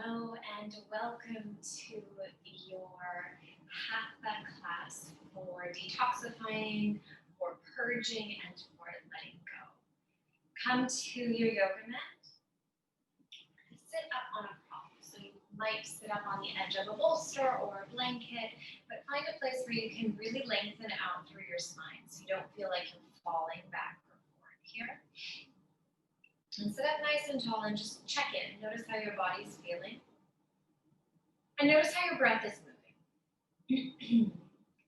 Hello and welcome to your Hatha class for detoxifying, for purging, and for letting go. Come to your yoga mat. Sit up on a prop. So you might sit up on the edge of a bolster or a blanket, but find a place where you can really lengthen out through your spine so you don't feel like you're falling back or forward here. And sit up nice and tall and just check in. Notice how your body's feeling. And notice how your breath is moving.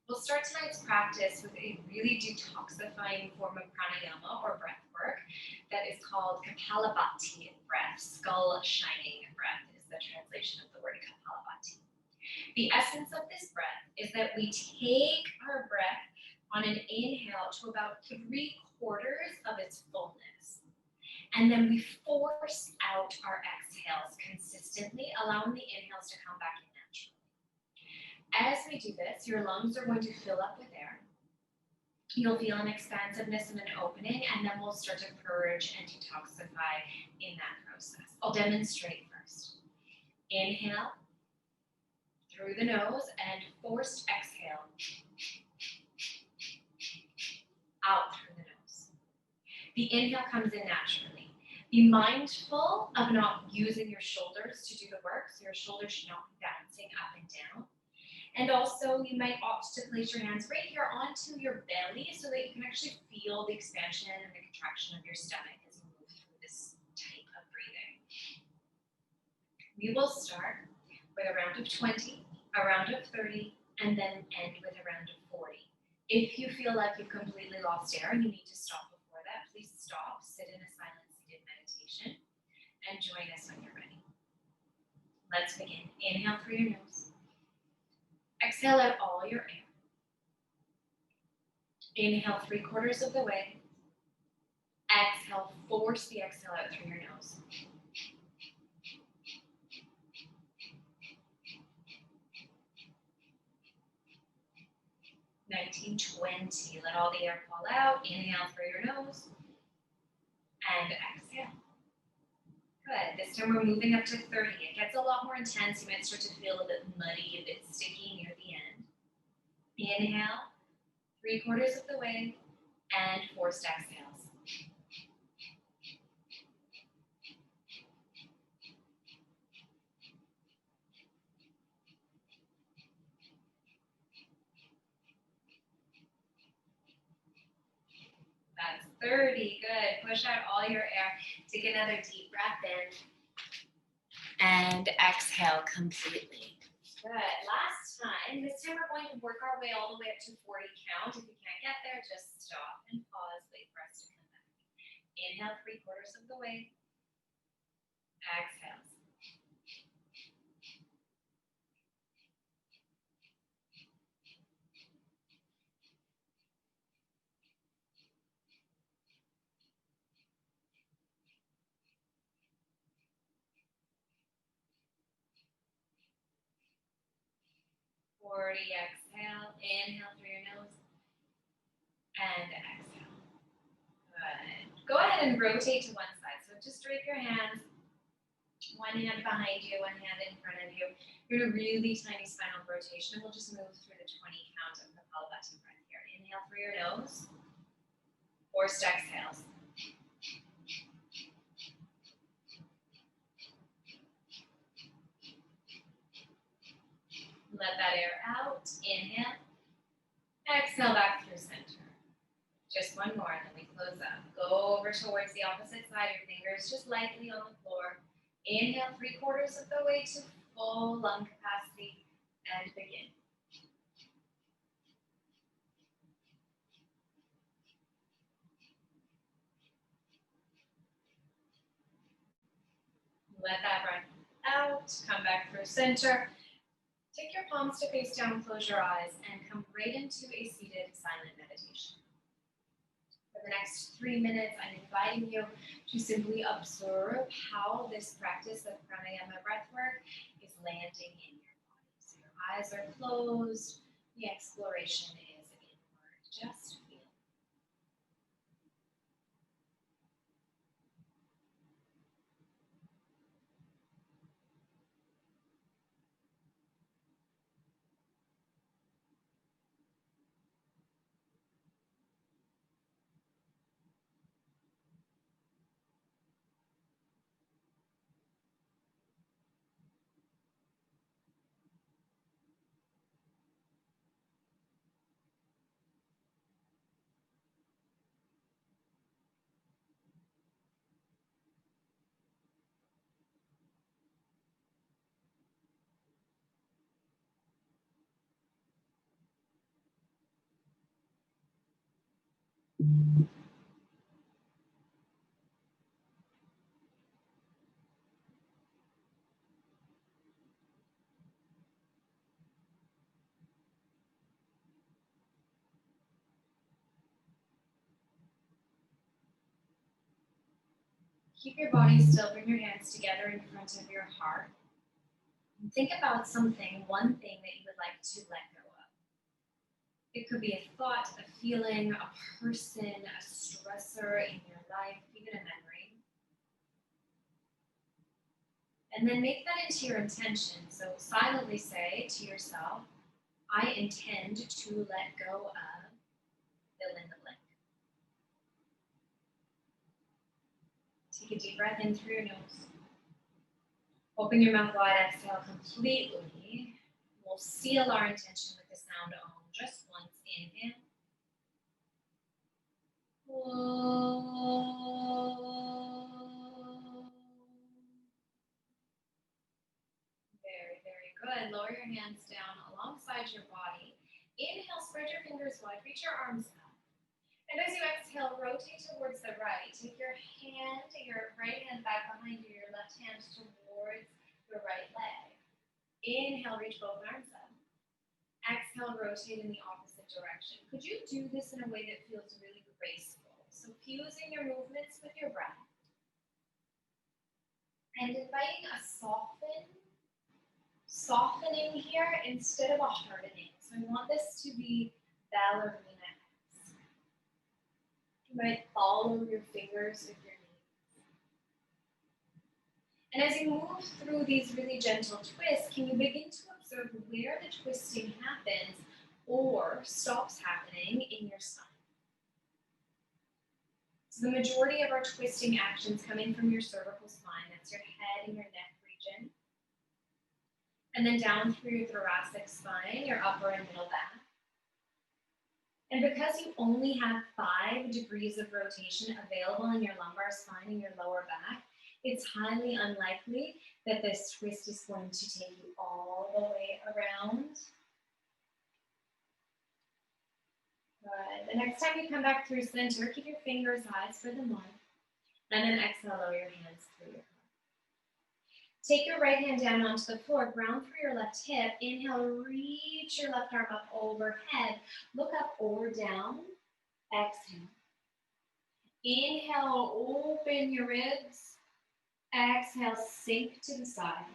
We'll start tonight's practice with a really detoxifying form of pranayama or breath work that is called Kapalabhati breath. Skull shining breath is the translation of the word Kapalabhati. The essence of this breath is that we take our breath on an inhale to about 3/4 of its fullness. And then we force out our exhales consistently, allowing the inhales to come back in naturally. As we do this, your lungs are going to fill up with air. You'll feel an expansiveness and an opening, and then we'll start to purge and detoxify in that process. I'll demonstrate first. Inhale through the nose and forced exhale out through the nose. The inhale comes in naturally. Be mindful of not using your shoulders to do the work, so your shoulders should not be bouncing up and down. And also, you might opt to place your hands right here onto your belly so that you can actually feel the expansion and the contraction of your stomach as you move through this type of breathing. We will start with a round of 20, a round of 30, and then end with a round of 40. If you feel like you've completely lost air and you need to stop before that, please stop, sit in a silent seated meditation, and join us when you're ready. Let's begin. Inhale through your nose. Exhale out all your air. Inhale 3/4 of the way. Exhale, force the exhale out through your nose. Nineteen, 20. Let all the air fall out. Inhale through your nose. And exhale. Good. This time we're moving up to 30. It gets a lot more intense. You might start to feel a bit muddy, a bit sticky near the end. Inhale, 3/4 of the way, and forced exhales. That's 30. Good. Push out all your air. Take another deep breath in. And exhale completely. Good. Last time. This time we're going to work our way all the way up to 40 count. If you can't get there, just stop and pause. Wait for us to come back. Inhale 3/4 of the way. Exhale. Exhale. Inhale through your nose. And exhale. Good. Go ahead and rotate to one side. So just drape your hands. One hand behind you, one hand in front of you. You're in a really tiny spinal rotation. We'll just move through the 20 count of the Kapalabhati breath here. Inhale through your nose. Forced exhales. Let that air out. Inhale. Exhale back through center. Just one more, and then we close up. Go over towards the opposite side. Your fingers just lightly on the floor. Inhale 3/4 of the way to full lung capacity, and begin. Let that breath out. Come back through center. Take your palms to face down, close your eyes, and come right into a seated silent meditation. For the next 3 minutes, I'm inviting you to simply observe how this practice of pranayama breathwork is landing in your body. So your eyes are closed, the exploration is inward. Just feel. Keep your body still, bring your hands together in front of your heart. And think about something, one thing that you would like to let go of. It could be a thought, a feeling, a person, a stressor in your life, even a memory. And then make that into your intention. So silently say to yourself, I intend to let go of fill in the blank. Take a deep breath in through your nose. Open your mouth wide, exhale completely. We'll seal our intention with the sound Om just once. Inhale. Very, very good. Lower your hands down alongside your body. Inhale, spread your fingers wide, reach your arms up. And as you exhale, rotate towards the right. Take your right hand back behind you, your left hand towards your right leg. Inhale, reach both arms up. Exhale, rotate in the opposite direction. Could you do this in a way that feels really graceful? So fusing your movements with your breath. And inviting a softening here instead of a hardening. So I want this to be ballerina. You might follow your fingers with your knees. And as you move through these really gentle twists, can you begin to observe where the twisting happens or stops happening in your spine? So the majority of our twisting actions come in from your cervical spine. That's your head and your neck region. And then down through your thoracic spine, your upper and middle back. And because you only have 5 degrees of rotation available in your lumbar spine and your lower back, it's highly unlikely that this twist is going to take you all the way around. Good. The next time you come back through center, keep your fingers high, spread them wide. And then exhale, lower your hands through your heart. Take your right hand down onto the floor, ground through your left hip. Inhale, reach your left arm up overhead. Look up or down. Exhale. Inhale, open your ribs. Exhale, sink to the side.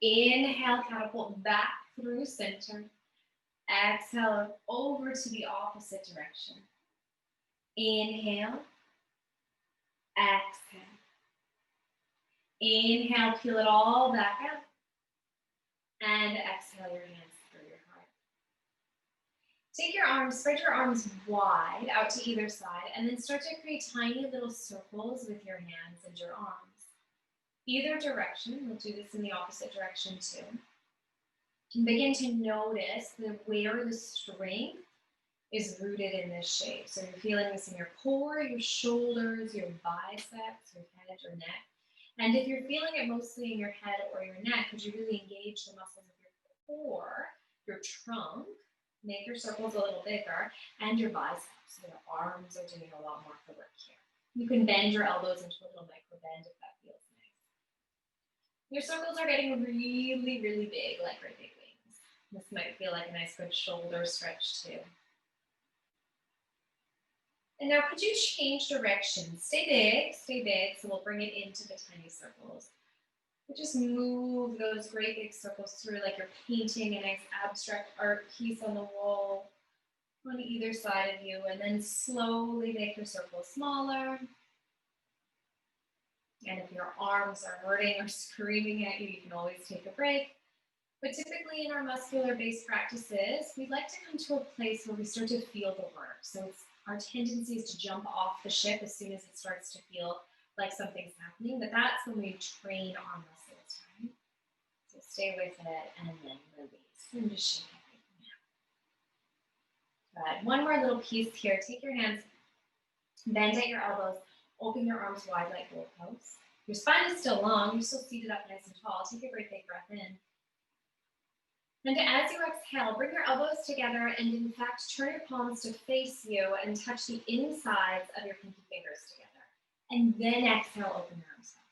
Inhale, catapult back through center. Exhale, over to the opposite direction. Inhale. Exhale. Inhale, peel it all back up. And exhale your hands through your heart. Take your arms, spread your arms wide out to either side, and then start to create tiny little circles with your hands and your arms. Either direction, we'll do this in the opposite direction too. And begin to notice where the strength is rooted in this shape. So you're feeling this in your core, your shoulders, your biceps, your head, your neck. And if you're feeling it mostly in your head or your neck, could you really engage the muscles of your core, your trunk, make your circles a little bigger, and your biceps. So your arms are doing a lot more of the work here. You can bend your elbows into a little micro bend if that feels nice. Your circles are getting really, really big, like great big wings. This might feel like a nice good shoulder stretch too. And now could you change direction? Stay big, so we'll bring it into the tiny circles. But just move those great big circles through like you're painting a nice abstract art piece on the wall on either side of you, and then slowly make your circle smaller. And if your arms are hurting or screaming at you, you can always take a break. But typically in our muscular-based practices, we'd like to come to a place where we start to feel the work. So it's our tendency is to jump off the ship as soon as it starts to feel like something's happening, but that's when we train our muscles, right? So stay with it and then release and just shake it. Good. One more little piece here. Take your hands, bend at your elbows, open your arms wide like goalposts. Your spine is still long. You're still seated up nice and tall. Take a great big breath in. And as you exhale, bring your elbows together and in fact, turn your palms to face you and touch the insides of your pinky fingers together. And then exhale, open your arms up.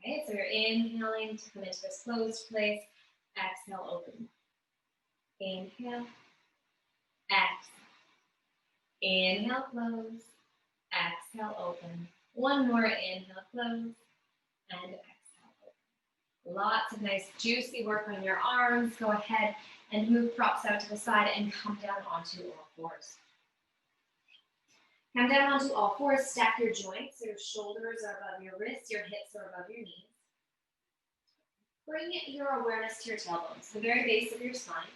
Right? So you're inhaling to come into this closed place. Exhale, open. Inhale. Exhale. Inhale, close. Exhale, open. One more, inhale, close. And exhale, open. Lots of nice juicy work on your arms. Go ahead and move props out to the side and come down onto all fours. Come down onto all fours, stack your joints so your shoulders are above your wrists, your hips are above your knees. Bring your awareness to your tailbone, the very base of your spine.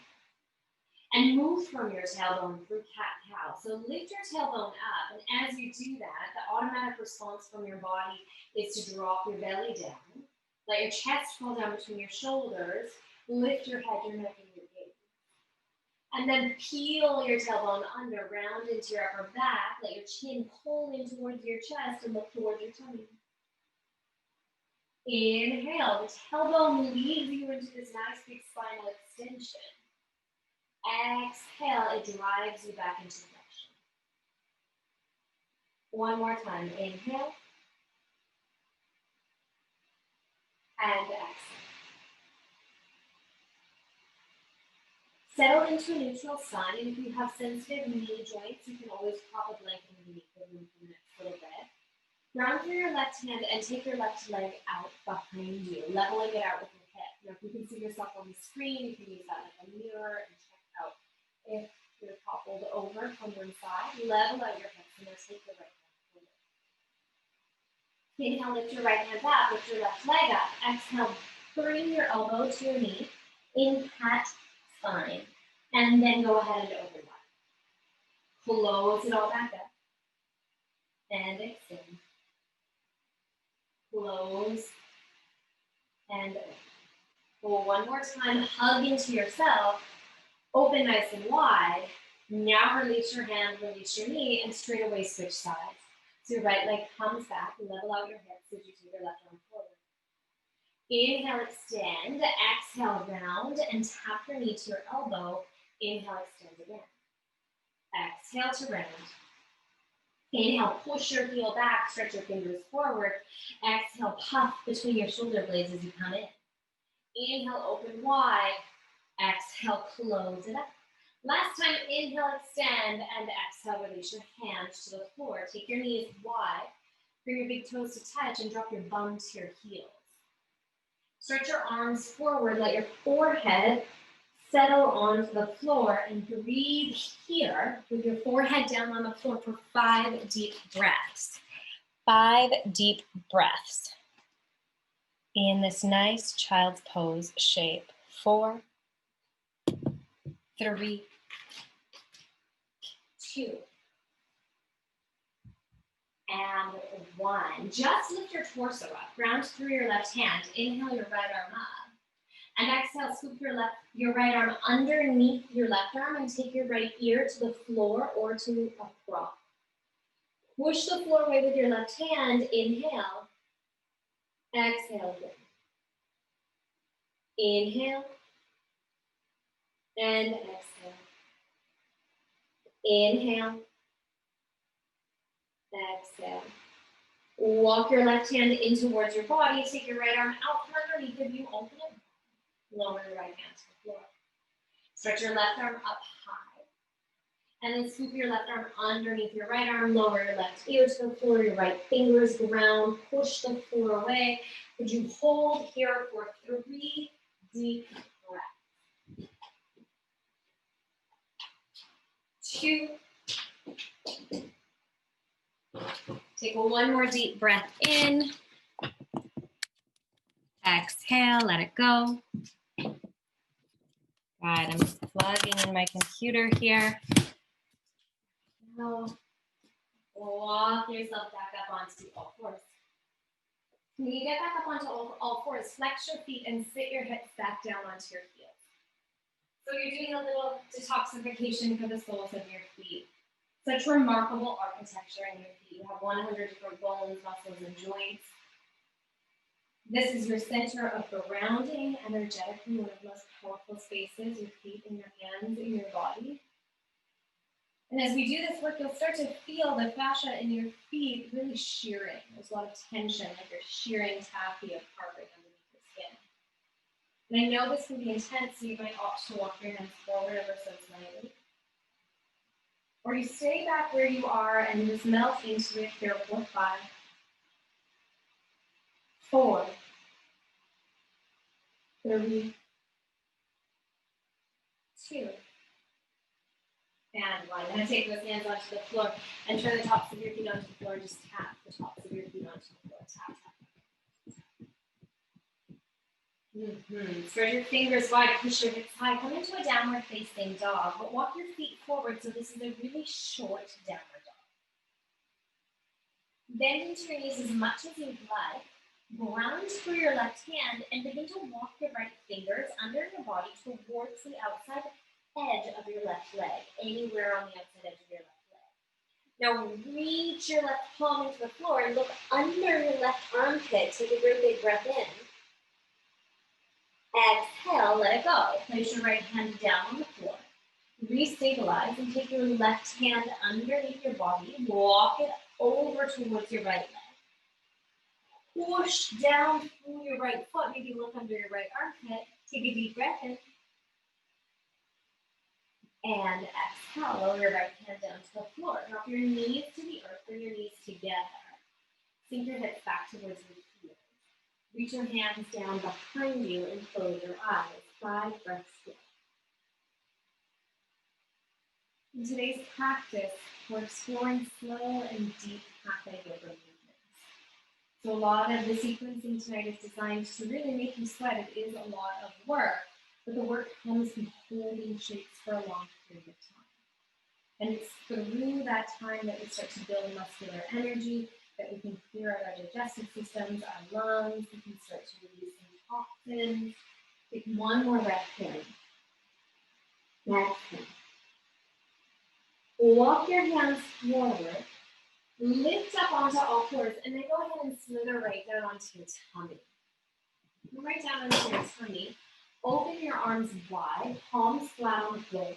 And move from your tailbone through cat-cow. So lift your tailbone up, and as you do that, the automatic response from your body is to drop your belly down. Let your chest fall down between your shoulders. Lift your head, your neck, and your gaze. And then peel your tailbone under, round into your upper back. Let your chin pull in towards your chest and look towards your tummy. Inhale, the tailbone leads you into this nice big spinal extension. Exhale, it drives you back into flexion. One more time, inhale. And exhale. Settle into a neutral spine, and if you have sensitive knee joints, you can always prop a blanket underneath the room for the next little bit. Ground through your left hand and take your left leg out behind you, leveling it out with your hip. Now, if you can see yourself on the screen, you can use that like a mirror and check out if you're toppled over from one side. Level out your hips and then take your right hand forward. Inhale, lift your right hand up, lift your left leg up. Exhale, bring your elbow to your knee in cat spine. And then go ahead and open wide. Close it all back up. And extend. Close. And open. Well, one more time, hug into yourself. Open nice and wide. Now release your hand, release your knee, and straight away switch sides. So your right leg comes back, level out your hips as you take your left arm forward. Inhale, extend. Exhale, round, and tap your knee to your elbow. Inhale, extend again. Exhale to round. Inhale, push your heel back, stretch your fingers forward. Exhale, puff between your shoulder blades as you come in. Inhale, open wide. Exhale, close it up. Last time, inhale, extend, and exhale, release your hands to the floor. Take your knees wide. Bring your big toes to touch and drop your bum to your heels. Stretch your arms forward, let your forehead settle onto the floor, and breathe here with your forehead down on the floor for 5 deep breaths. 5 deep breaths in this nice child's pose shape. 4, 3, 2, and 1. Just lift your torso up. Ground through your left hand. Inhale your right arm up. And exhale, scoop your right arm underneath your left arm and take your right ear to the floor or to a prop. Push the floor away with your left hand. Inhale. Exhale again. Inhale. And exhale. Inhale. Exhale. Walk your left hand in towards your body. Take your right arm out from underneath of you. Open it. Lower your right hand to the floor. Stretch your left arm up high. And then scoop your left arm underneath your right arm. Lower your left ear to the floor. Your right fingers ground. Push the floor away. Would you hold here for 3 deep breaths? 2. Take one more deep breath in. Exhale, let it go. Good, I'm just plugging in my computer here. Now, walk yourself back up onto all fours. When you get back up onto all fours, flex your feet and sit your hips back down onto your heels. So you're doing a little detoxification for the soles of your feet. Such remarkable architecture in your feet. You have 100 different bones, muscles, and joints. This is your center of grounding energetically, one of the most powerful spaces, your feet and your hands in your body. And as we do this work, you'll start to feel the fascia in your feet really shearing. There's a lot of tension, like you're shearing taffy apart right underneath your skin. And I know this can be intense, so you might opt to walk your hands forward ever so slightly. Or you stay back where you are and just melt into it here for 5, 4, 3, 2, and 1. And take those hands onto the floor and turn the tops of your feet onto the floor. Just tap the tops of your feet onto the floor. Tap, tap. Spread your fingers wide, push your hips high. Come into a downward facing dog, but walk your feet forward so this is a really short downward dog. Bend into your knees as much as you'd like. Ground through your left hand and begin to walk your right fingers under your body towards the outside edge of your left leg, anywhere on the outside edge of your left leg. Now reach your left palm into the floor and look under your left armpit. Take a great big breath in. Exhale, let it go. Place your right hand down on the floor. Restabilize and take your left hand underneath your body. Walk it over towards your right leg. Push down through your right foot. Maybe look under your right armpit. Take a deep breath in. And exhale, lower your right hand down to the floor. Drop your knees to the earth, bring your knees together. Sink your hips back towards your heels. Reach your hands down behind you and close your eyes. 5 breaths here. In today's practice, we're exploring slow and deep Hatha yoga movements. So a lot of the sequencing tonight is designed to really make you sweat. It is a lot of work, but the work comes from holding shapes for a long period of time. And it's through that time that we start to build muscular energy, that we can clear out our digestive systems, our lungs, we can start to release some toxins. Take one more breath in. Exhale. Walk your hands forward. Lift up onto all fours, and then go ahead and slither right down onto your tummy. Right down onto your tummy. Open your arms wide, palms flat on the floor.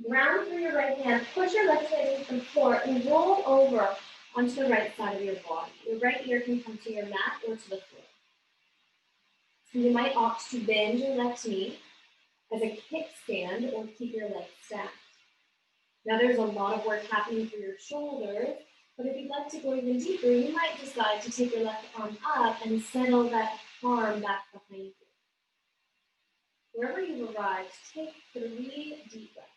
Ground through your right hand, push your left leg into the floor, and roll over onto the right side of your body. Your right ear can come to your mat or to the floor. So you might opt to bend your left knee as a kickstand or keep your legs stacked. Now there's a lot of work happening through your shoulders, but if you'd like to go even deeper, you might decide to take your left arm up and settle that arm back behind you. Wherever you've arrived, take 3 deep breaths.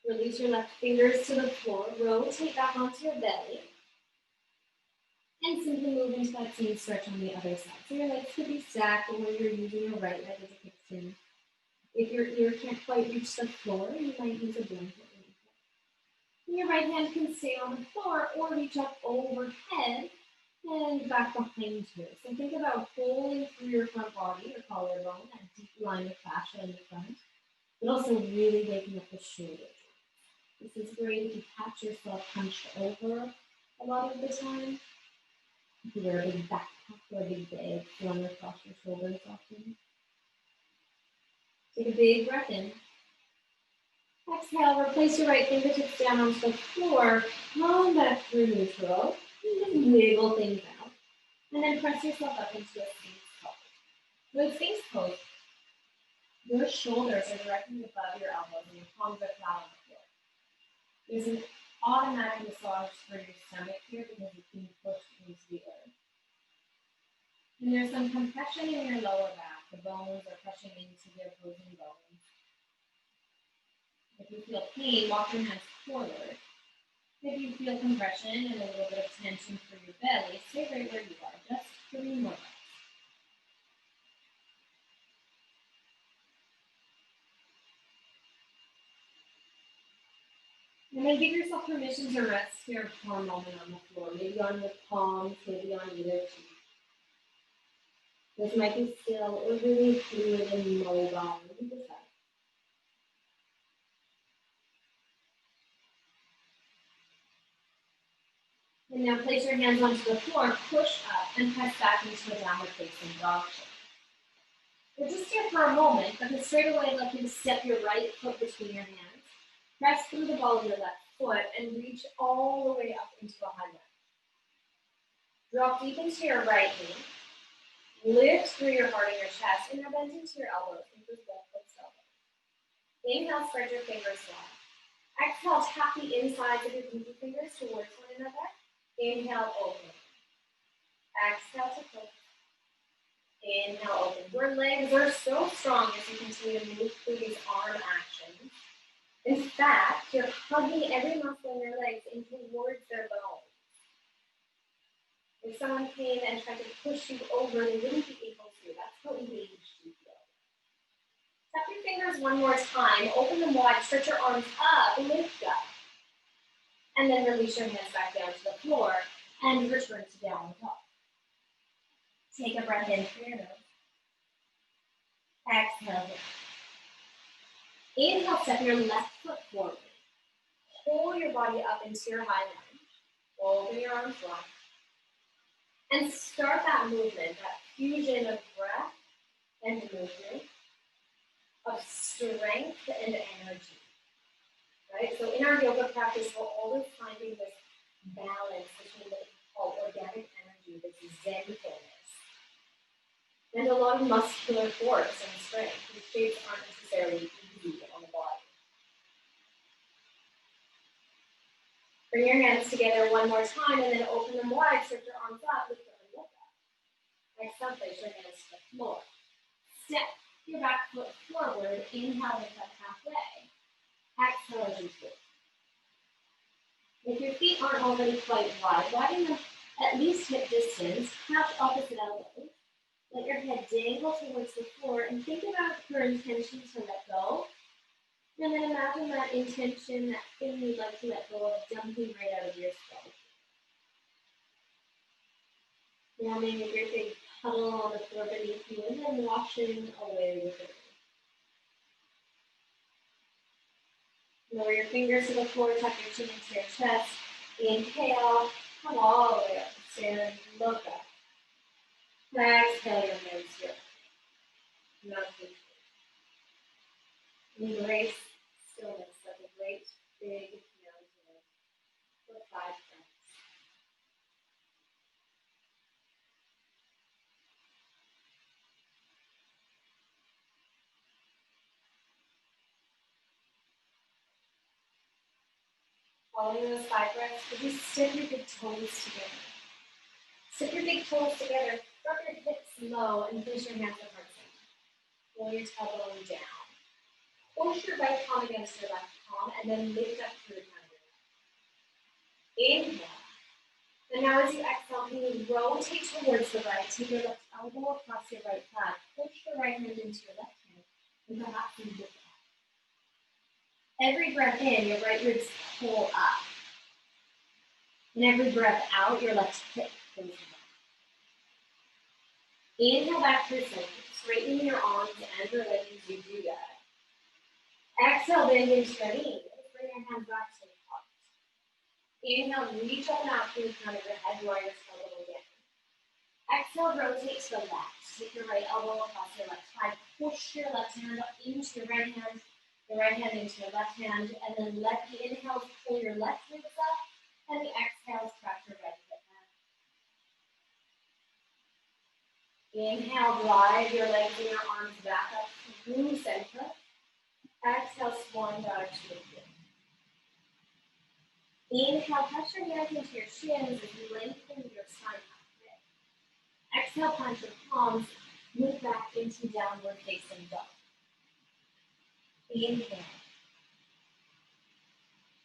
Release your left fingers to the floor, rotate back onto your belly, and simply move into that same stretch on the other side. So your legs could be stacked or you're using your right leg as a kickstand. If your ear can't quite reach the floor, you might use a blanket. Your right hand can stay on the floor or reach up overhead and back behind you. So think about pulling through your front body, your collarbone, that deep line of fascia in the front, but also really waking up the shoulders. This is great if you catch yourself hunched over a lot of the time. If you wear a big backpack or a big bag slung across your shoulders often. Take a big breath in. Exhale, replace your right fingertips down onto the floor, come back through neutral, and just wiggle things out. And then press yourself up into a Sphinx pose. With Sphinx pose, your shoulders are directly above your elbows and your palms are flat on the floor. There's an automatic massage for your stomach here because it's being pushed into the earth. And there's some compression in your lower back. The bones are pressing into the opposing bones. If you feel pain, walk your hands forward. If you feel compression and a little bit of tension through your belly, stay right where you are. Just 3 more breaths. And then give yourself permission to rest here for a moment on the floor, maybe on your palms, maybe on either cheek. This might be still or really fluid and mobile. You decide. And now place your hands onto the floor, push up, and press back into a downward facing dog shape. We're just here for a moment, but then straight away I'd like you to step your right foot between your hands, press through the ball of your left foot, and reach all the way up into a high lunge. Drop deep into your right knee, lift through your heart and your chest, and now bend into your elbows, into both foot's elbows. Inhale, spread your fingers wide. Exhale, tap the insides of your pinky fingers towards one another. Inhale, open. Exhale to close. Inhale, open. Your legs are so strong as you continue to move through these arm actions. In fact, you're hugging every muscle in your legs in towards their bones. If someone came and tried to push you over, they wouldn't be able to. That's how engaged you feel. Tap your fingers one more time. Open them wide. Stretch your arms up. Lift up. And then release your hands back down to the floor and return to downward dog. Take a breath in through your nose. Exhale. Inhale, step your left foot forward. Pull your body up into your high lunge. Open your arms wide. And start that movement, that fusion of breath and movement, of strength and energy. Right? So in our yoga practice, we're always finding this balance between what we call organic energy, this zen-fulness, and a lot of muscular force and strength. These shapes aren't necessarily easy on the body. Bring your hands together one more time and then open them wide, stretch your arms up, lift up and look up. Exhale, place your hands to the floor. Step your back foot forward, inhale, lift up halfway. Exhale as you twist. If your feet aren't already quite wide, widen them at least hip distance, touch opposite elbows. Let your head dangle towards the floor and think about your intention to let go. And then imagine that intention, that thing you'd like to let go of, dumping right out of your skull. Forming a great big puddle on the floor beneath you and then washing away with it. Lower your fingers to the floor, tuck your chin into your chest. Inhale, come all the way up. Stand, look up. Exhale your hands here. Nothing. Embrace stillness like a great big mountain for 5 breaths. Following those 5 breaths, could you step your big toes together? Step your big toes together, drop your hips low, and place your hands at heart center. Roll your tailbone down. Push your right palm against your left palm, and then lift up through the crown of your neck. Inhale. And now as you exhale, can you rotate towards the right, take your left elbow across your right thigh, push the right hand into your left hand, and perhaps you lift up. Every breath in, your right ribs pull up. And every breath out, your left hip goes down. Inhale back through center. Straighten your arms and your legs as you do that. Exhale, bend into your knees. Bring your hands back to the heart. Inhale, reach up and out through the crown of your head, draw your tailbone again. Exhale, rotate to the left. Take your right elbow across your left thigh. Push your left hand up into your right hand into your left hand, and then let the inhales pull your left ribs up, and the exhales crack your right hip back. Inhale, drive your legs and your arms back up through center. Exhale, swan dive to the floor. Inhale, press your hands into your shins as you lengthen your spine halfway. Exhale, plant your palms, move back into downward facing dog. Inhale.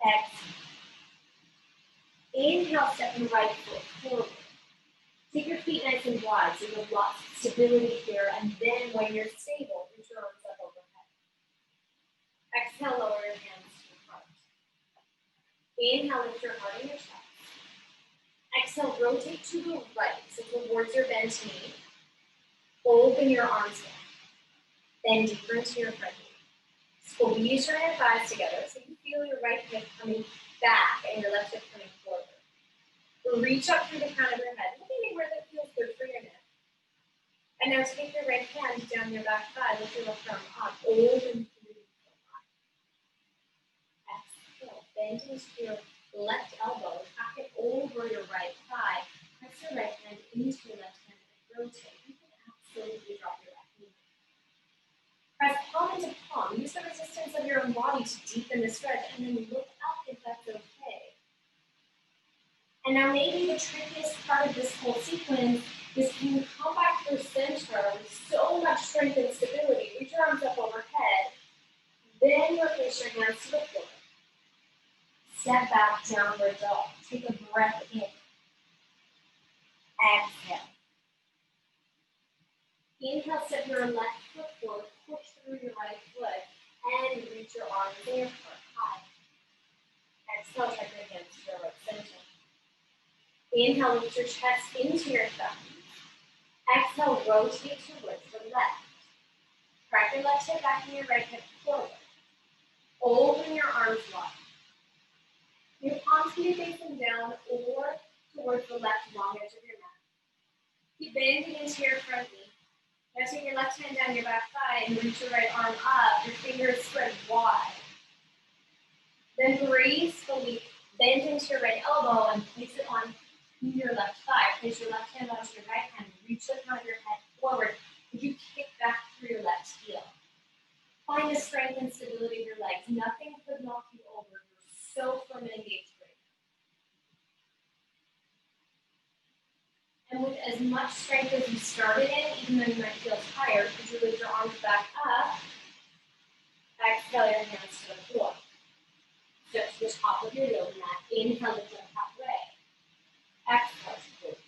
Exhale. Inhale, step your right foot forward. Take your feet nice and wide so you have lots of stability here, and then when you're stable, reach your arms up overhead. Exhale, lower your hands to your heart. Inhale, lift your heart and your chest. Exhale, rotate to the right, so towards your bent knee. Open your arms back. Bend deeper into your front knee. Squeeze your inner thighs together so you feel your right hip coming back and your left hip coming forward. Reach up through the crown of your head. Look anywhere that feels good for your neck. And now take your right hand down your back thigh. Lift your left arm up. Open through the thigh. Exhale. Bend into your left elbow. Tuck it over your right thigh. Press your right hand into your left hand and rotate. You can absolutely drop your left knee. Press palm into palm. Use the resistance of your own body to deepen the stretch, and then look up if that's okay. And now maybe the trickiest part of this whole sequence is can you come back through center with so much strength and stability. Reach your arms up overhead. Then release your hands to the floor. Step back, downward dog. Take a breath in. Exhale. Inhale, step your left foot forward. Push through your right foot. And reach your arms in for high. Exhale, tuck your hands to your right center. Inhale, lift your chest into your thumbs. Exhale, rotate towards the left. Crack your left hip back and your right hip forward. Open your arms wide. Your palms can be facing down or towards the left long edge of your mat. Keep bending into your front knee. Now take your left hand down your back thigh and reach your right arm up. Your fingers spread wide. Then gracefully bend into your right elbow and place it on your left thigh. Place your left hand onto your right hand. Reach the front of your head forward. As you kick back through your left heel. Find the strength and stability of your legs. Nothing could knock you over. You're so firm and engaged right now. And with as much strength as you started in, even though you might feel tired, could you lift your arms back up? Exhale your hands to the floor. Step to the top of your yoga mat. Inhale, lift up halfway. Exhale to glute.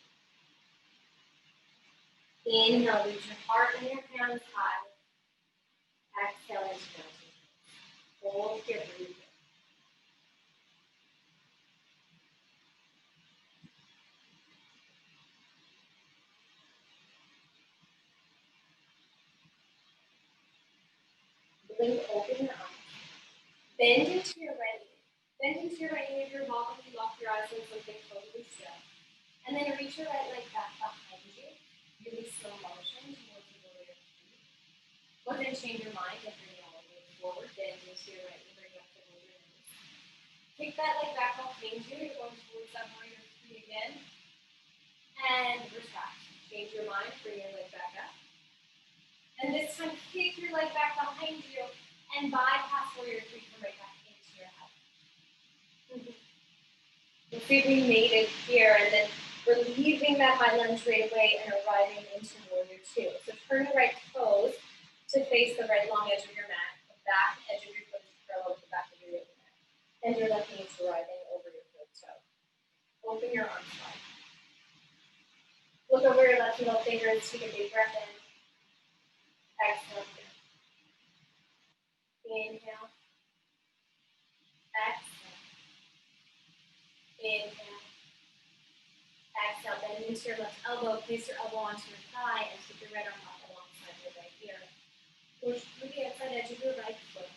Inhale, reach your heart and your hands high. Exhale into mountain. Hold your breathing. Blink, open your arms. Bend into your right knee. Bend into your right knee if you're wobbly. Lock your eyes on something totally still. And then reach your right leg back behind you. Really slow motion towards the middle of your feet. But then change your mind and bring it all the way forward. Bend into your right knee, bring up the over your knees. Kick that leg back behind you. You're going towards that warrior three again. And retract. Change your mind, bring your leg back up. And this time, kick your leg back behind you and bypass warrior three, come right back into your head. Let's see if we made it here, and then we're leaving that high lunge right away and arriving into warrior two. So turn your right toes to face the right long edge of your mat. The back edge of your foot is parallel to the back of your yoga mat. And your left knee is arriving over your foot toe. Open your arms wide. Look over your left middle fingers. Take a big breath in. Exhale. Inhale. Exhale. Inhale. Exhale. Bend into your left elbow. Place your elbow onto your thigh and take your right arm up alongside your right ear. Push through the outside edge of your right foot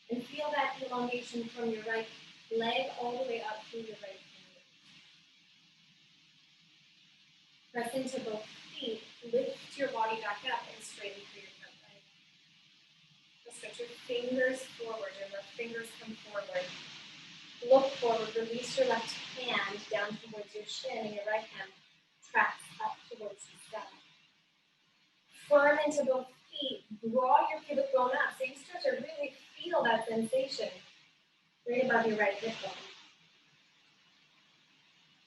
and feel that elongation from your right leg all the way up through your right finger. Press into both feet. Lift your body back up and straighten through your front leg. Stretch your fingers forward. Your left fingers come forward. Look forward. Release your left hand down towards your shin, and your right hand tracks up towards the sky. Firm into both feet. Draw your pubic bone up. So you start to really feel that sensation right above your right hip bone.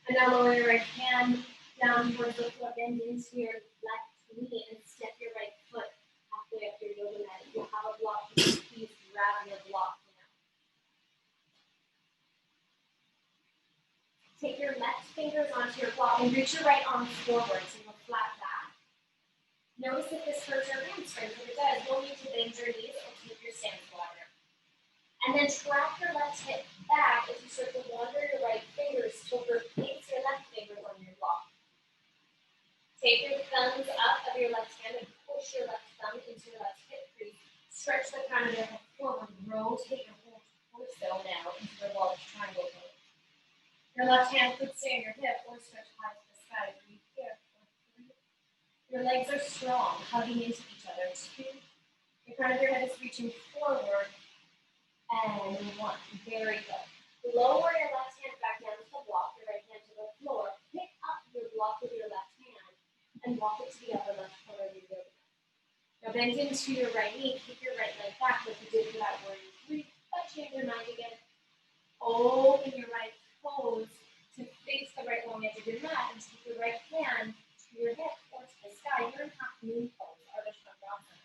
And now lower your right hand down towards the floor. Bend into your left knee and step your right foot halfway up your yoga mat. If you have a block, please grab your block now. Take your left fingers onto your block and reach your right arm forward so you have flat back. Notice if this hurts your hamstrings. If it does, you'll need to bend your knees or keep your stance wider. And then track your left hip back as you start to wander your right fingers to replace your left fingers on your block. Take your thumbs up of your left hand and push your left thumb into your left hip crease. Stretch the crown of your head forward. Rotate your whole torso now into the large triangle pose. Your left hand could stay on your hip or stretch high to the sky. Breathe here for 3. Your legs are strong, hugging into each other. 2. The front of your head is reaching forward. And 1. Very good. Lower your left hand back down to the block, your right hand to the floor. Pick up your block with your left hand and walk it to the upper left corner of your yoga mat. Now bend into your right knee, keep your right leg back like you did for that warrior 3, but change your mind again. Open your right toes to face the right long edge of your mat and take your right hand to your hip or to the sky. You're in half moon pose, Ardha Chandrasana.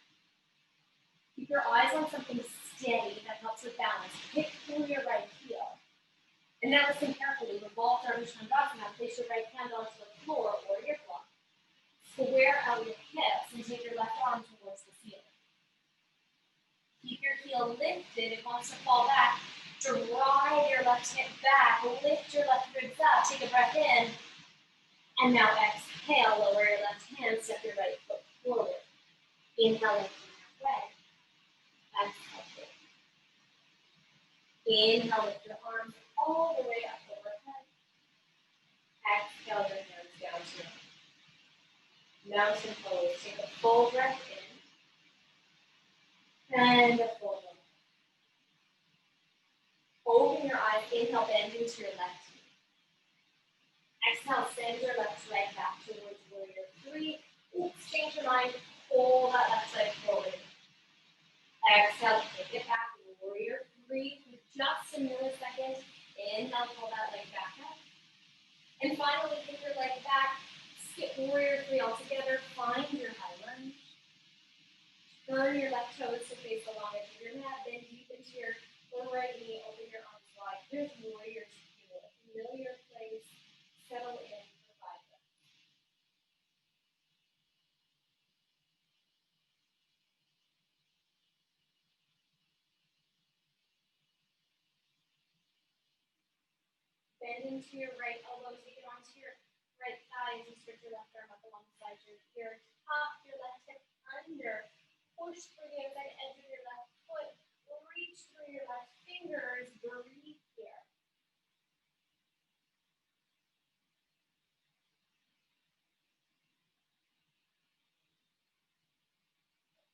Keep your eyes on something steady that helps with balance. Pick through your right heel. And now listen carefully. Revolve Ardha Chandrasana. Place your right hand onto the floor or your block. Square out your hips and take your left arm towards the ceiling. Keep your heel lifted. It wants to fall back. Drive your left hip back. Lift your left ribs up. Take a breath in. And now exhale. Lower your left hand. Step your right foot forward. Inhale, lifting halfway. Exhale, forward. Inhale, lift your arms all the way up overhead. Exhale, your hands down to mountain pose. Take a full breath in. And a full breath. Open your eyes. Inhale, bend into your left knee. Exhale, send your left leg back towards warrior 3. Oops, change your mind. Pull that left leg forward. Exhale, take it back. Warrior 3 for just a millisecond. Inhale, pull that leg back up. And finally, take your leg back. Skip warrior 3 altogether. Find your high lunge. Turn your left toes to face the long edge of your mat. Then deep into your right knee. Open your arms wide. Here's warrior 2. A familiar place. Settle in for 5 breaths. Bend into your right elbow. Take it onto your right thigh as you stretch your left arm up alongside your ear. Tuck your left hip under. Push through the outside edge of your left foot. Reach through your left fingers. Breathe here.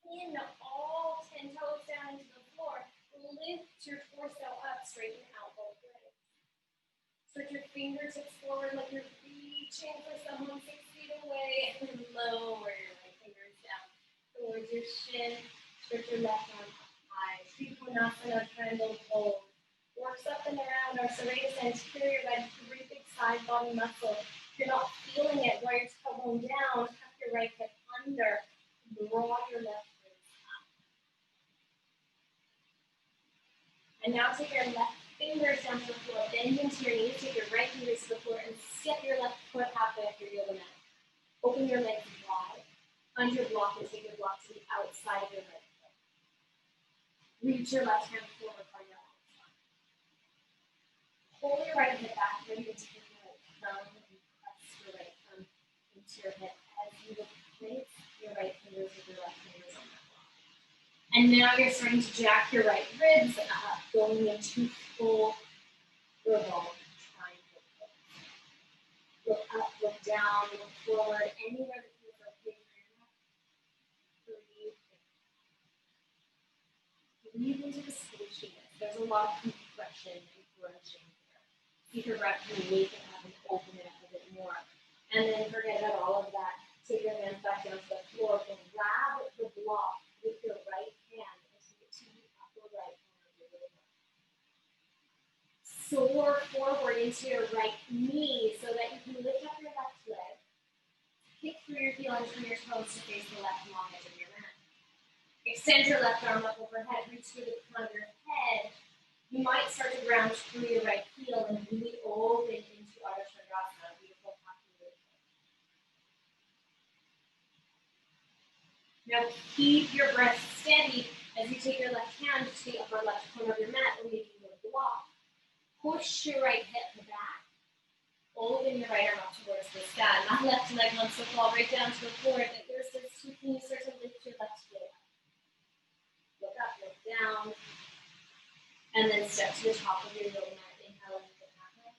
In all 10 toes down into the floor. Lift your torso up, straighten out both legs. Stretch your fingertips forward like you're reaching for someone 6 feet away. And lower your right fingers down towards your shin. Stretch your left arm up high. Trikonasana, triangle pose. Works up and around our serratus anterior leg. 3 big side body muscles. If you're not feeling it, draw your tailbone down. Tuck your right hip under. Draw your left. And now take your left fingers down to the floor, bend into your knees, take your right fingers to the floor, and step your left foot halfway up your yoga mat. Open your legs wide. Find your block and take your block to the outside of your right foot. Reach your left hand forward on your outside. Pull your right hip back, ready to take your right thumb and press your right thumb into your hip as you replace your right fingers with your left fingers on that block. And now you're starting to jack your right ribs up, going into full revolve triangle pose. Look up, look down, look forward, anywhere that feels okay for your neck. Breathe into the spaciousness. There's a lot of compression and crunching here. Keep your breath beneath it up and open it up a bit more. And then forget about all of that. Take your hands back down to the floor and grab the block with your right hand and take it to the upper right corner of your yoga mat. Soar forward into your right knee so that you can lift up your left leg. Kick through your heel and turn your toes to face the left long edge of your mat. Extend your left arm up overhead, reach through the front of your head. You might start to ground through your right heel and really open into Ardha Chandrasana, beautiful half-moon. Now keep your breath steady as you take your left hand to the upper left corner of your mat and making your block. Push your right hip back. Open your right arm up towards the sky. My left leg wants to fall right down to the floor. That yours starts to, can you start to lift your left foot up? Look up, look down. And then step to the top of your yoga mat. Inhale, lift it halfway.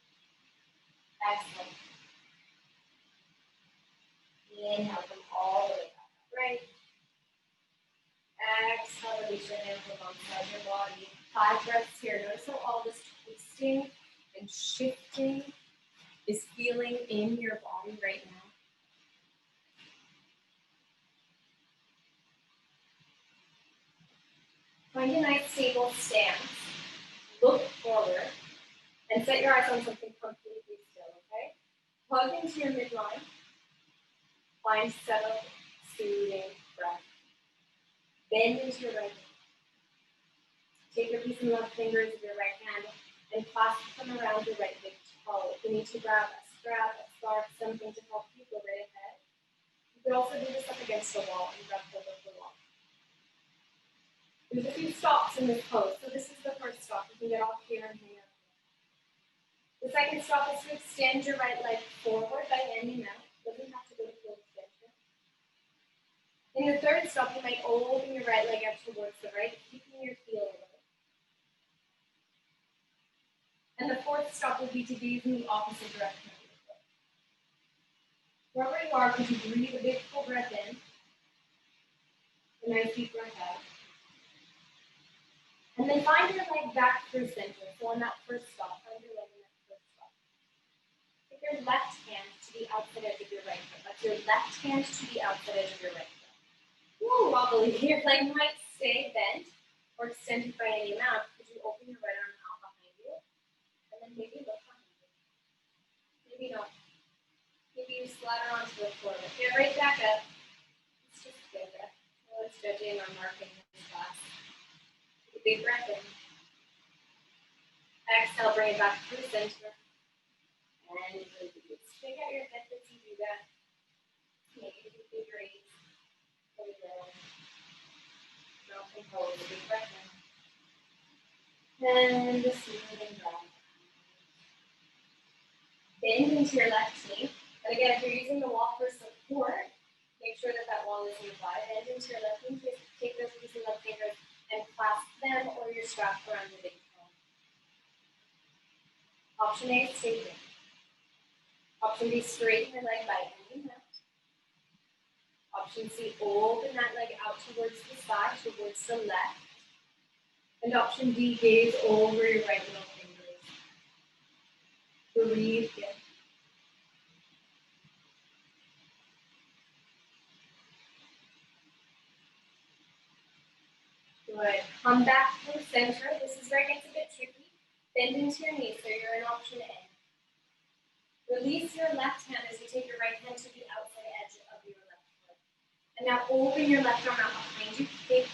5 breaths here. Notice how all this twisting and shifting is feeling in your body right now. Find a nice stable stance. Look forward and set your eyes on something completely still, okay? Plug into your midline. Find settled, soothing breath. Bend into your right knee. Take your peace and love fingers of your right hand and clasp them around your right big toe. If you need to grab a strap, a scarf, something to help you, go right ahead. You could also do this up against the wall and grab hold of the wall. There's a few stops in this pose. So this is the first stop. You can get off here and hang out. The second stop is to extend your right leg forward by handing out. Doesn't have to go to full extension. In the third stop, you might open your right leg up towards the right, keeping your heel away. And the fourth stop would be to gaze in the opposite direction of your foot. Wherever you are, could you breathe a big full breath in? A nice deep breath out. And then find your leg back through center. So on that first stop, find your leg in that first stop. Take your left hand to the outside edge of your right foot. That's your left hand to the outside edge of your right foot. Woo, wobbly. Your leg might stay bent or extended by any amount. Could you open your right arm out behind you? And then maybe look behind you. Maybe not. Maybe you splatter onto the floor. But get right back up. It's just yoga. No one's judging or marking this class. Take a big breath in. Exhale, bring it back through center. And release. Stick out your hip as you do that. Make it a big raise. There we go. Mountain pose. Big breath in. And just smooth and dry. Bend into your left knee. And again, if you're using the wall for support, make sure that that wall is nearby. Bend into your left knee. Take those peace and love fingers and clasp them or your strap around your big toe. Option A, stay here. Option B, straighten your leg by bending out. Option C, open that leg out towards the side, towards the left. And option D, gaze over your right middle fingers. Breathe in. Good. Come back through center. This is where it gets a bit tricky. Bend into your knees, so you're in option A. Release your left hand as you take your right hand to the outside edge of your left foot. And now open your left arm out behind you. Kick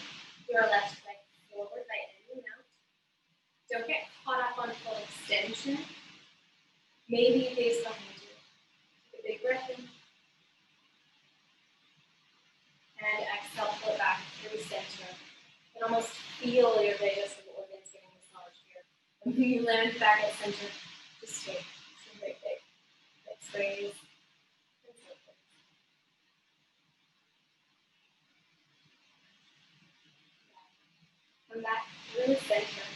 your left leg forward by ending out. Don't get caught up on full extension. Maybe you gaze behind you. Take a big breath in. And exhale, pull it back through center. You can almost feel your vagus organs getting massaged here. And when you land back at center, just take some big. X-rays. Come back through center.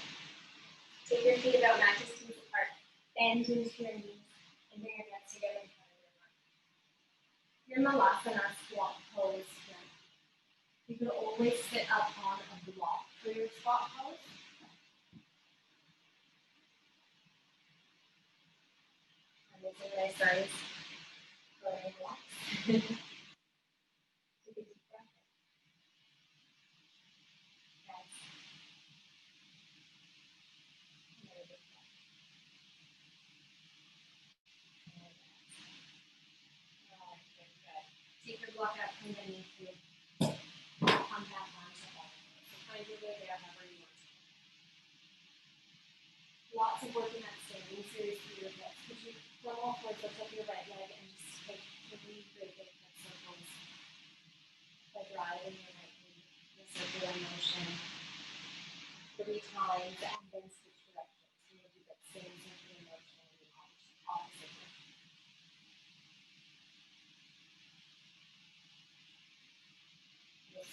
Take your feet about mat distance apart. Bend into your knees and bring your hands together in front of your heart. Your Malasana squat pose here. You can always sit up on a block for your squat pose. And it's a nice size for blocks. Take a deep breath in. Yes. Another big breath. Take your block out from underneath you. Come back onto the bottom. So find your way there however you want to. Lots of work in that standing series for your hips. Could you come all forward, lift up your right leg and just take 3 great big hip circles by driving your right knee in a circular motion 3 times and then switch directions. So you'll do that same circular motion in the opposite direction.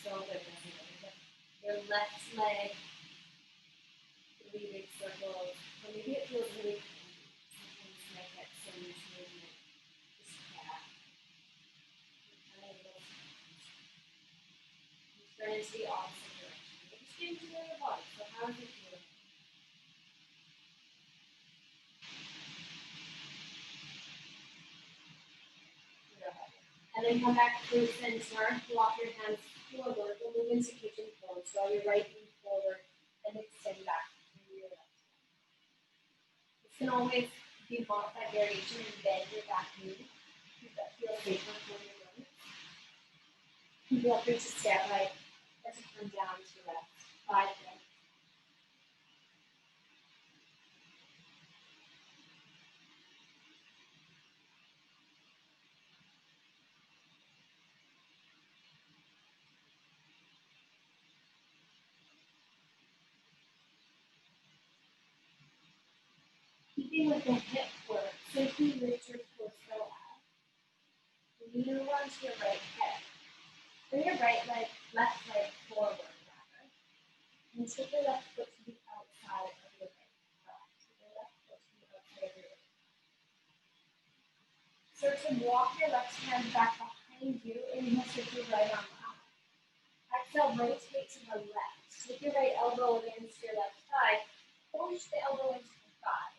So good, your left leg, 3 big circles, or maybe it feels really painful. Sometimes my hips in this movement just crack. You turn into the opposite direction. You're just getting to know your body, so how is it feeling? then come back through center, walk your hands forward, we'll move into pigeon pose. Draw your right knee forward and extend back through your left. This can always be a modified variation and bend your back knee. Keep that feel safer for your movement. Feel free to step right or to come down to rest. 5 breaths. Keeping with the hip work, simply lift your torso up. Lean over onto your right hip. Bring your left leg forward rather. And take your left foot to the outside of your right thigh. Take your left foot to the outside of your right thigh. Start to walk your left hand back behind you. Inhale, shift your right arm up. Exhale, rotate to the left. Take your right elbow against your left thigh. Push the elbow into the thigh.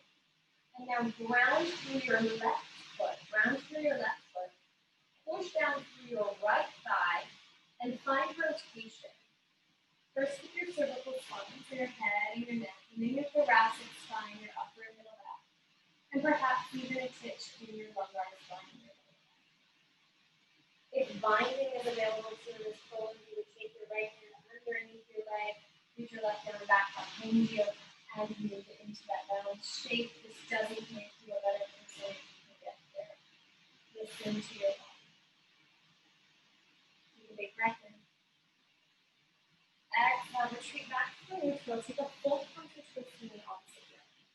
And now ground through your left foot. Ground through your left foot. Push down through your right thigh and find rotation. First with your cervical spine, so your head and your neck, and then your thoracic spine, your upper and middle back, and perhaps even a titch in your lumbar spine and your middle back. If binding is available to this pose, you would take your right hand underneath your leg, reach your left arm back behind you, and move it into that round shape. This doesn't make you a better person if you can get there. Listen to your body. Take a big breath in. Exhale, retreat back to the neutral. Take a full counter twist in the opposite direction.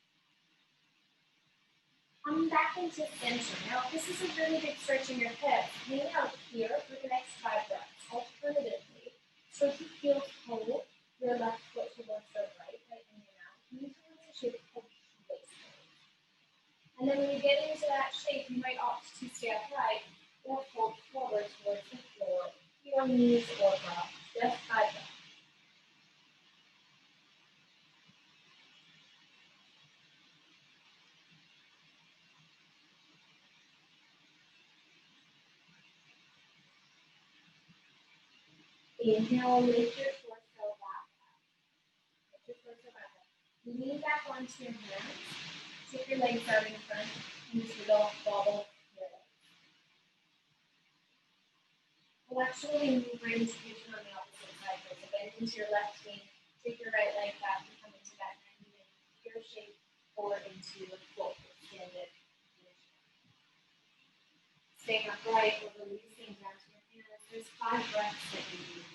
Come back into center. Now, this is a really big stretch in your hips. Hang out here for the next 5 breaths. Alternatively, start to feel toe your left foot towards the right, right in your mouth. Move towards a shape called shoelace pose. And then when you get into that shape, you might opt to stay upright or fold forward towards the floor, your knees or brow. Just 5 breaths. Inhale, lift your torso back up. Lift your torso back up. Lean back onto your hands. Take your legs out in front and just wobble your legs. We'll actually move right into pigeon on the opposite side. So bend into your left knee. Take your right leg back and come into that 90-degree shape or into a full extended position. Staying upright or releasing down to your hands. There's 5 breaths that you need.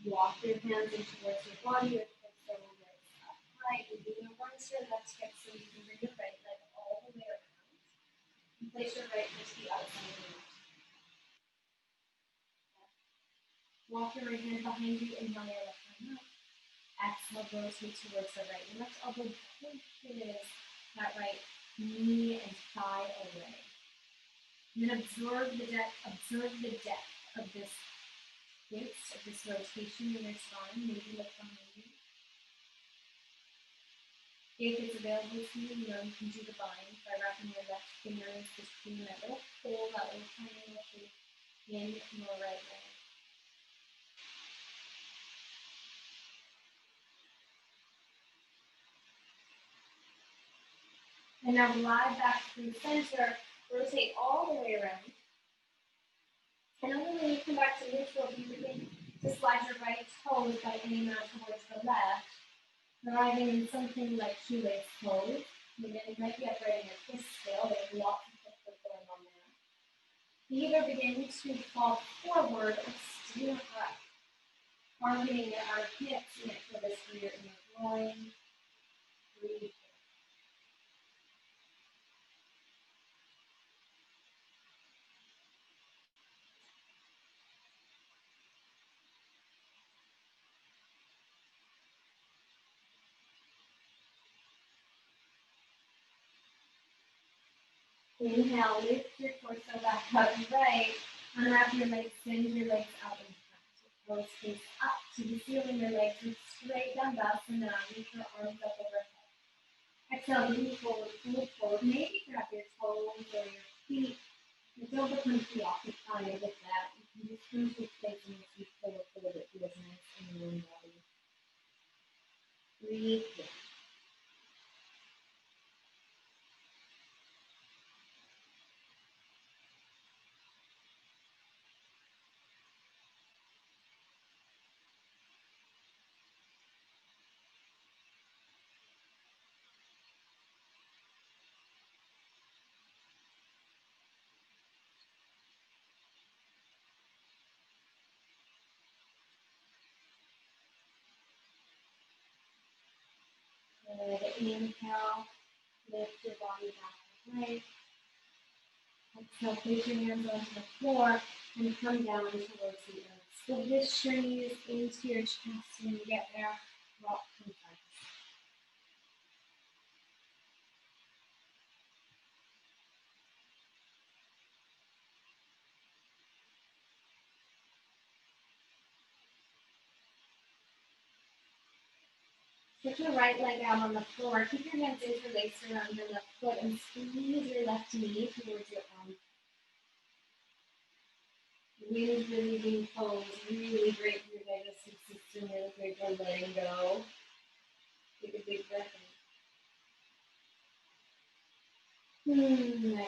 Walk your hands in towards your body, your torso is upright. And lean once your left hip, so you can bring your right leg all the way around. And place your right foot to the outside of your left. Walk your right hand behind you, inhale your left arm up. Exhale, rotate towards the right. Your left elbow pushes that right knee and thigh away. And then observe the depth of this twist, of this rotation in your spine. Maybe look behind you. If it's available to you, you can do the bind by wrapping your left fingers between that little hole, that little triangle shape in your right leg. And now glide back through center, rotate all the way around. And only when you come back to neutral, you begin to slide your right toes by any amount towards the left, arriving in something like shoelace pose. Again, you might be upright in your twist still. There's lots of footwork going on there. You either begin to fall forward or steer up, targeting our hips next to this rear inner groin. Breathe. Inhale, lift your torso back up and right. Unwrap your legs, send your legs out in front. Toes face up to the ceiling, your legs are straight down, so now reach your arms up overhead. Exhale, lean forward, fold forward. Maybe grab your toes or your feet. But don't become preoccupied with that. You can just come to a place in which you feel a little bit feels nice in your own body. Breathe in. Good. Inhale, lift your body back and right. Exhale, place your hands onto the floor and come down towards the earth. So this journey is into your chest. When you get there, rock and flex. Put your right leg out on the floor. Keep your hands interlaced around your left foot and squeeze your left knee towards your arm. Wind relieving pose, really great for your digestive system, really great for letting go. Take a big breath in. Exhale.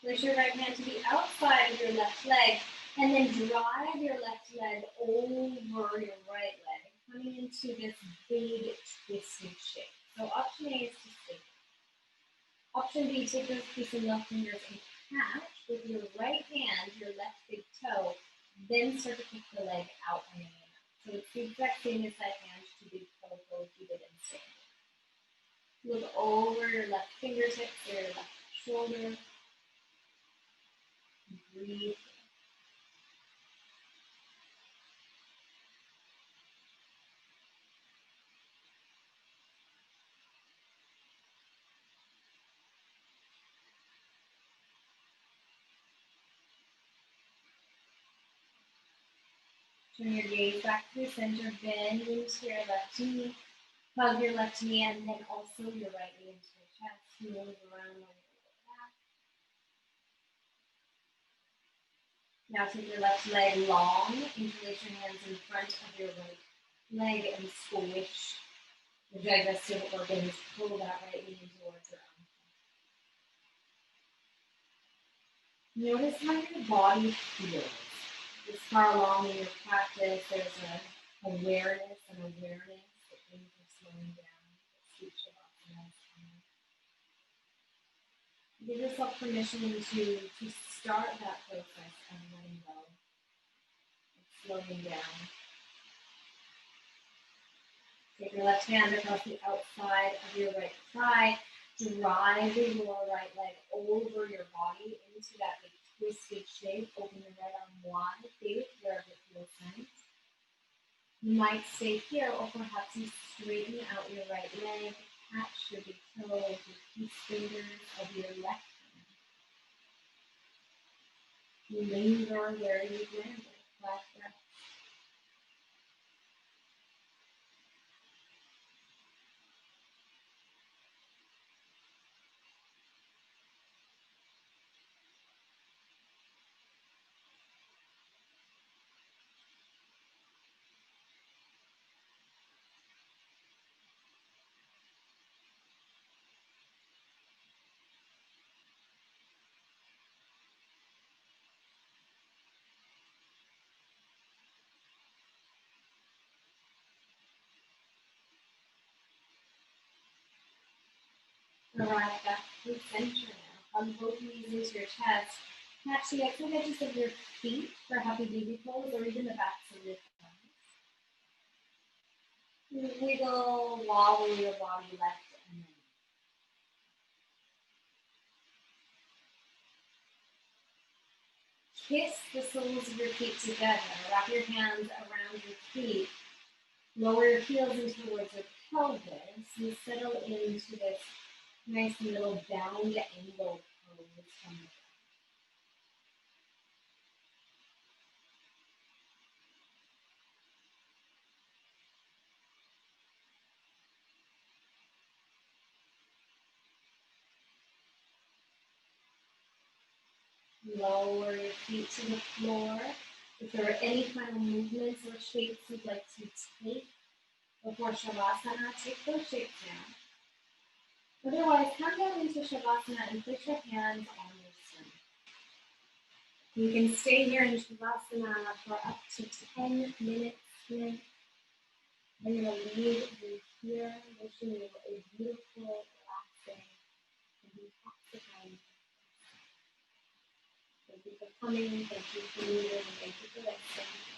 Place your right hand to the outside of your left leg and then drive your left leg over your right leg, coming into this big twisted shape. So option A is to stay. Option B, take those piece of left fingers and catch with your right hand, your left big toe, then start to kick the leg out on your hand. So it's the exact same as that hand to big toe, both keep it in stay. Look over your left fingertips or your left shoulder. Breathe. Turn your gaze back to the center, bend into your left knee, hug your left knee, and then also your right knee into your chest. Move around on your lower back. Now take your left leg long, interlace your hands in front of your right leg and squish the digestive organs. Pull that right knee towards your arm. Notice how your body feels. This far along in your practice, there's an awareness that things are slowing down. Give yourself permission to start that process of letting go, of slowing down. Take your left hand across the outside of your right thigh, drive your right leg over your body into that big twisted shape. Open your right arm wide, face wherever it feels nice. You might stay here, or perhaps you straighten out your right leg, catch your big toe with your key fingers of your left hand. You linger where you landed, flat breath. Arrive back to the center now. Hug both knees into your chest. Catch the exhale edges of your feet for happy baby pose, or even the backs of your thighs. Wiggle, wobble your body left and right. Kiss the soles of your feet together. Wrap your hands around your feet. Lower your heels in towards your pelvis and settle into this nice little bound angle pose from the lower your feet to the floor. If there are any final movements or shapes you'd like to take before Shavasana, take those shapes now. Otherwise, come down into Shavasana and place your hands on your stomach. You can stay here in Shavasana for up to 10 minutes here. I'm going to leave you here, wishing you a beautiful, relaxing, and detoxifying. Thank you for coming, thank you for leading, thank you for listening.